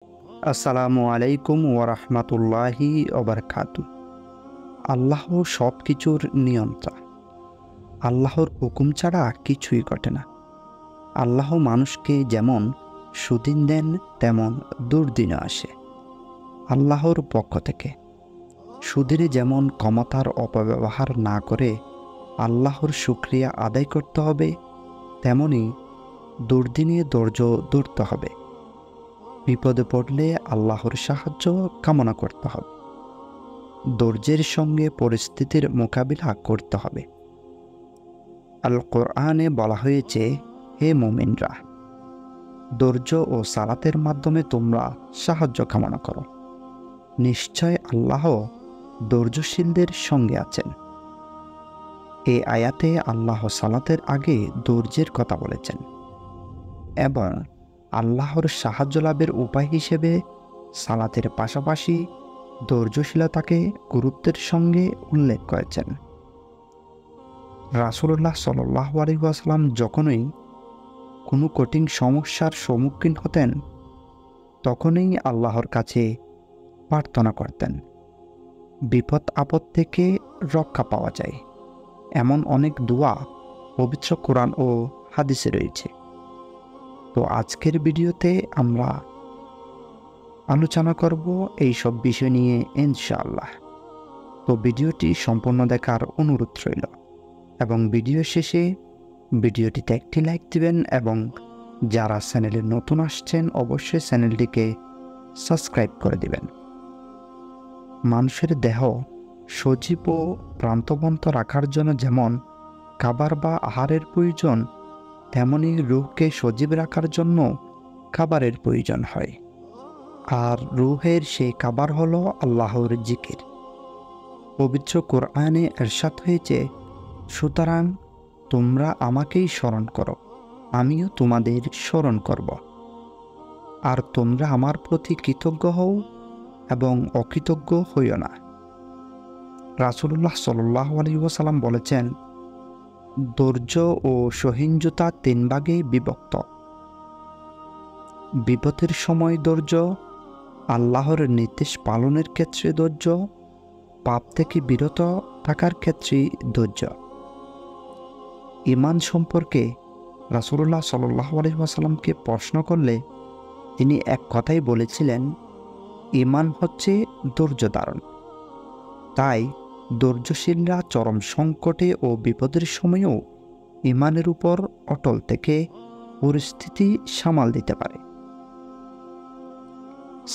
আসসালামু আলাইকুম ওরহমতুল্লাহি ওবরকাতু। আল্লাহ সব কিছুর নিয়ন্ত্রণ। আল্লাহর হুকুম ছাড়া কিছুই ঘটে না। আল্লাহ মানুষকে যেমন সুদিন দেন, তেমন দুর্দিনও আসে আল্লাহর পক্ষ থেকে। সুদিনে যেমন ক্ষমতার অপব্যবহার না করে আল্লাহর শুকরিয়া আদায় করতে হবে, তেমনি দুর্দিনে ধৈর্য ধরতে হবে। বিপদে পড়লে আল্লাহর সাহায্য কামনা করতে হবে। ধৈর্যের সঙ্গে পরিস্থিতির মোকাবিলা করতে হবে। আল কোরআনে বলা হয়েছে, হে মুমিনরা, ধৈর্য ও সালাতের মাধ্যমে তোমরা সাহায্য কামনা করো। নিশ্চয় আল্লাহ ধৈর্যশীলদের সঙ্গে আছেন। এই আয়াতে আল্লাহ সালাতের আগে ধৈর্যের কথা বলেছেন এবং আল্লাহর সাহায্য লাভের উপায় হিসেবে সালাতের পাশাপাশি ধৈর্যশীলতাকে গুরুত্বের সঙ্গে উল্লেখ করেছেন। রাসূলুল্লাহ সাল্লাল্লাহু আলাইহি ওয়াসাল্লাম যখনই কোনো কঠিন সমস্যার সম্মুখীন হতেন, তখনই আল্লাহর কাছে প্রার্থনা করতেন। বিপদ আপদ থেকে রক্ষা পাওয়া যায় এমন অনেক দোয়া পবিত্র কোরআন ও হাদিসে রয়েছে। তো আজকের ভিডিওতে আমরা আলোচনা করব এই সব বিষয় নিয়ে ইনশাআল্লাহ। তো ভিডিওটি সম্পূর্ণ দেখার অনুরোধ রইল এবং ভিডিও শেষে ভিডিওটিতে একটি লাইক দিবেন এবং যারা চ্যানেলে নতুন আসছেন অবশ্যই চ্যানেলটিকে সাবস্ক্রাইব করে দিবেন। মানুষের দেহ সজীব ও প্রাণবন্ত রাখার জন্য যেমন খাবার বা আহারের প্রয়োজন, তেমনি রূহকে সজীব রাখার জন্য খাবারের প্রয়োজন হয়। আর রূহের সেই খাবার হলো আল্লাহর জিকির। পবিত্র কোরআনে ইরশাদ হয়েছে, সুতরাং তোমরা আমাকেই স্মরণ করো, আমিও তোমাদের স্মরণ করব। আর তোমরা আমার প্রতি কৃতজ্ঞ হও এবং অকৃতজ্ঞ হইও না। রাসূলুল্লাহ সাল্লাল্লাহু আলাইহি ওয়াসাল্লাম বলেছেন, ধৈর্য ও সহিষ্ণুতা 3 ভাগে বিভক্ত। বিপদের সময় ধৈর্য, আল্লাহর নির্দেশ পালনের ক্ষেত্রে ধৈর্য, পাপ থেকে বিরত থাকার ক্ষেত্রে ধৈর্য। ঈমান সম্পর্কে রাসূলুল্লাহ সাল্লাল্লাহু আলাইহি ওয়াসাল্লামকে প্রশ্ন করলে তিনি এক কথাই বলেছিলেন, ঈমান হচ্ছে ধৈর্য ধারণ। তাই ধৈর্যশীলরা চরম সংকটে ও বিপদের সময়ও ঈমানের উপর অটল থেকে পরিস্থিতি সামাল দিতে পারে।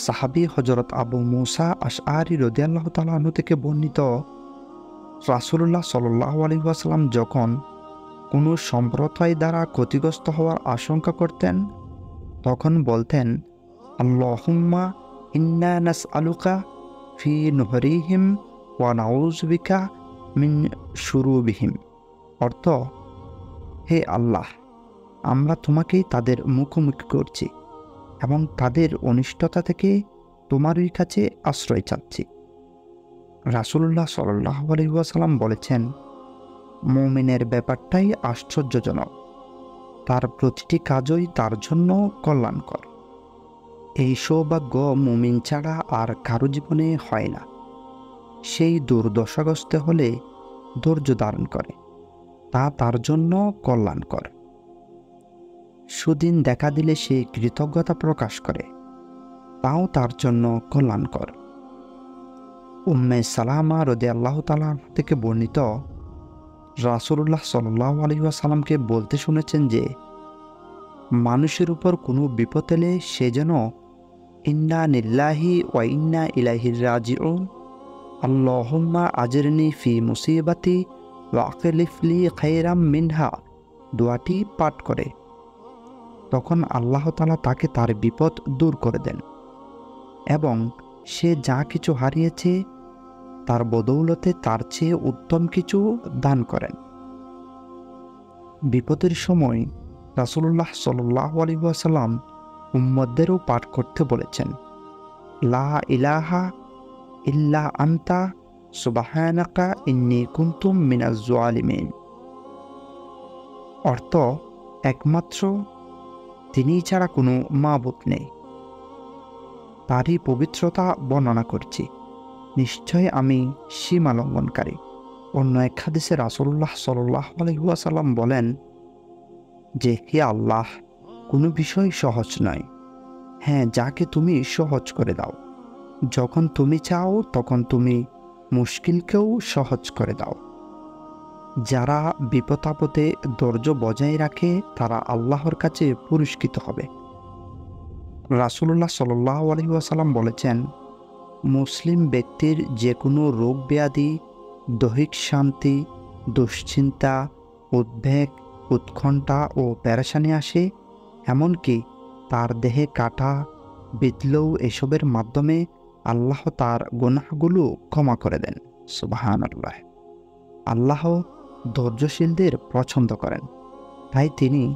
সাহাবী হযরত আবু মুসা আশআরী রাদিয়াল্লাহু তাআলা আনহু থেকে বর্ণিত, রাসূলুল্লাহ সাল্লাল্লাহু আলাইহি ওয়াসাল্লাম যখন কোনো সম্প্রদায় দ্বারা ক্ষতিগ্রস্ত হওয়ার আশঙ্কা করতেন, তখন বলতেন, আল্লাহুম্মা ইন্না নাসআলুকা ফি নুহরিহিম ওয়া নাউযু বিকা মিন শুরুবিহিম। অর্থ, হে আল্লাহ, আমরা তোমাকেই তাদের মুখোমুখি করছি এবং তাদের অনিষ্টতা থেকে তোমারই কাছে আশ্রয় চাচ্ছি। রাসূলুল্লাহ সাল্লাল্লাহু আলাইহি ওয়াসাল্লাম বলেছেন, মুমিনের ব্যাপারটাই আশ্চর্যজনক, তার প্রতিটি কাজই তার জন্য কল্যাণকর। এই সৌভাগ্য মুমিন ছাড়া আর কারো জীবনে হয় না। সেই দুর্দশাগ্রস্ত হলে ধৈর্য ধারণ করে, তা তার জন্য কল্যাণকর। সুদিন দেখা দিলে সে কৃতজ্ঞতা প্রকাশ করে, তাও তার জন্য কল্যাণকর। উম্মে সালামা রাদিয়াল্লাহু তাআলা থেকে বর্ণিত, রাসূলুল্লাহ সাল্লাল্লাহু আলাইহি ওয়াসাল্লামকে বলতে শুনেছেন যে, মানুষের উপর কোনো বিপদ এলে সে যেন ইন্না লিল্লাহি ওয়া ইন্না ইলাইহি রাজিউন, আল্লাহুম্মা আজরিনি ফি মুসিবাতি ওয়া আখলিফ লি খায়রাম মিনহা দোয়াটি পাঠ করে। তখন আল্লাহ তাআলা তাকে তার বিপদ দূর করে দেন এবং সে যা কিছু হারিয়েছে তার বদৌলতে তার চেয়ে উত্তম কিছু দান করেন। বিপদের সময় রাসূলুল্লাহ সাল্লাল্লাহু আলাইহি ওয়াসাল্লাম উম্মতদেরও পাঠ করতে বলেছেন, লা ইলাহা ইল্লা আনতা সুবহানাকা ইন্নী কুনতু মিনাজ জালিমিন। অর্থ, একমাত্র তিনিই ছাড়া কোনো মাবুদ নেই, তারই পবিত্রতা বর্ণনা করছি। নিশ্চয় আমি সীমা লঙ্ঘনকারী। অন্য এক হাদিসে রাসূলুল্লাহ সাল্লাল্লাহু আলাইহি ওয়াসাল্লাম বলেন যে, হে আল্লাহ, কোনো বিষয় সহজ নয়। হ্যাঁ, যাকে তুমি সহজ করে দাও। যখন তুমি চাও তখন তুমি মুশকিলকেও সহজ করে দাও। যারা বিপদ-আপদে ধৈর্য বজায় রাখে তারা আল্লাহর কাছে পুরস্কৃত হবে। রাসূলুল্লাহ সাল্লাল্লাহু আলাইহি ওয়াসাল্লাম বলেছেন, মুসলিম ব্যক্তির যে কোনো রোগ ব্যাধি, দৈহিক শান্তি, দুশ্চিন্তা, উদ্বেগ, উৎকণ্ঠা ও পেরেশানি আসে, এমনকি তার দেহে কাঁটা বিঁধলেও এসবের মাধ্যমে আল্লাহ তার গুনাহগুলো ক্ষমা করে দেন। সুবহানাল্লাহ। আল্লাহ ধৈর্যশীলদের পছন্দ করেন, তাই তিনি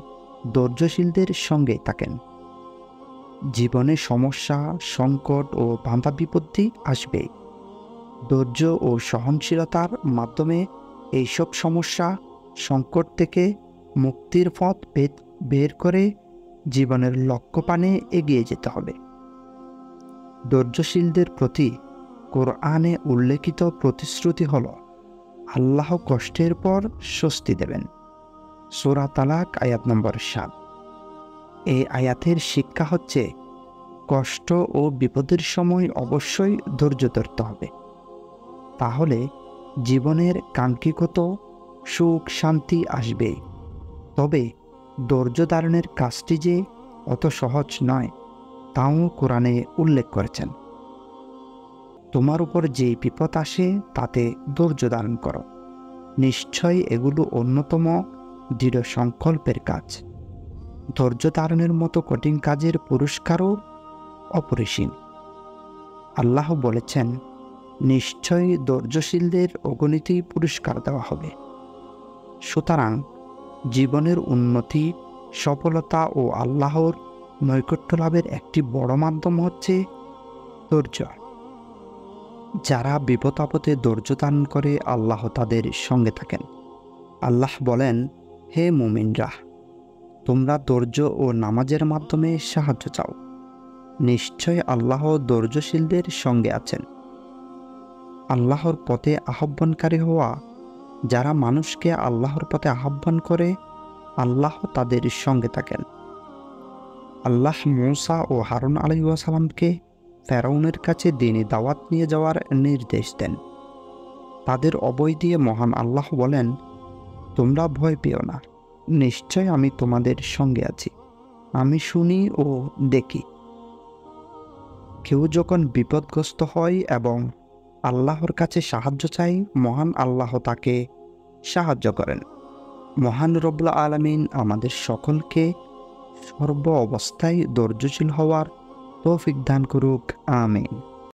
ধৈর্যশীলদের সঙ্গেই থাকেন। জীবনে সমস্যা, সংকট ও বাধা বিপত্তি আসবে। ধৈর্য ও সহনশীলতার মাধ্যমে এইসব সমস্যা, সংকট থেকে মুক্তির পথ বের করে জীবনের লক্ষ্যপানে এগিয়ে যেতে হবে। ধৈর্যশীলদের প্রতি কোরআনে উল্লেখিত প্রতিশ্রুতি হল, আল্লাহ কষ্টের পর স্বস্তি দেবেন। সূরা তালাক আয়াত নম্বর 7। এই আয়াতের শিক্ষা হচ্ছে, কষ্ট ও বিপদের সময় অবশ্যই ধৈর্য ধরতে হবে। তাহলে জীবনের কাঙ্ক্ষিত সুখ শান্তি আসবে। তবে ধৈর্য ধারণের কাজটি যে অত সহজ নয়, তাও কোরআনে উল্লেখ করেছেন। তোমার উপর যে বিপদ আসে তাতে ধৈর্য ধারণ করো। নিশ্চয় এগুলো অন্যতম দৃঢ় সংকল্পের কাজ। ধৈর্য ধারণের মতো কঠিন কাজের পুরস্কারও অপরিসীম। আল্লাহ বলেছেন, নিশ্চয়ই ধৈর্যশীলদের অগণিত পুরস্কার দেওয়া হবে। সুতরাং জীবনের উন্নতি, সফলতা ও আল্লাহর নৈকট্য লাভের একটি বড় মাধ্যম হচ্ছে ধৈর্য। যারা বিপদ আপদে ধৈর্য ধারণ করে আল্লাহ তাদের সঙ্গে থাকেন। আল্লাহ বলেন, হে মুমিনরা, তোমরা ধৈর্য ও নামাজের মাধ্যমে সাহায্য চাও। নিশ্চয় আল্লাহ ধৈর্যশীলদের সঙ্গে আছেন। আল্লাহর পথে আহ্বানকারী হওয়া, যারা মানুষকে আল্লাহর পথে আহ্বান করে, আল্লাহ তাদের সঙ্গে থাকেন। আল্লাহ মূসা ও হারুন আলাইহিস সালামকে ফেরাউনের কাছে দ্বীনি দাওয়াত নিয়ে যাওয়ার নির্দেশ দেন। তাদের অভয় দিয়ে মহান আল্লাহ বলেন, তোমরা ভয় পেও না, নিশ্চয় আমি তোমাদের সঙ্গে আছি। আমি শুনি ও দেখি। কেউ যখন বিপদগ্রস্ত হয় এবং আল্লাহর কাছে সাহায্য চায়, মহান আল্লাহ তাকে সাহায্য করেন। মহান রব্বুল আলামিন আমাদের সকলকে সর্ব অবস্থায় ধৈর্যশীল হওয়ার তৌফিক দান করুক। আমিন।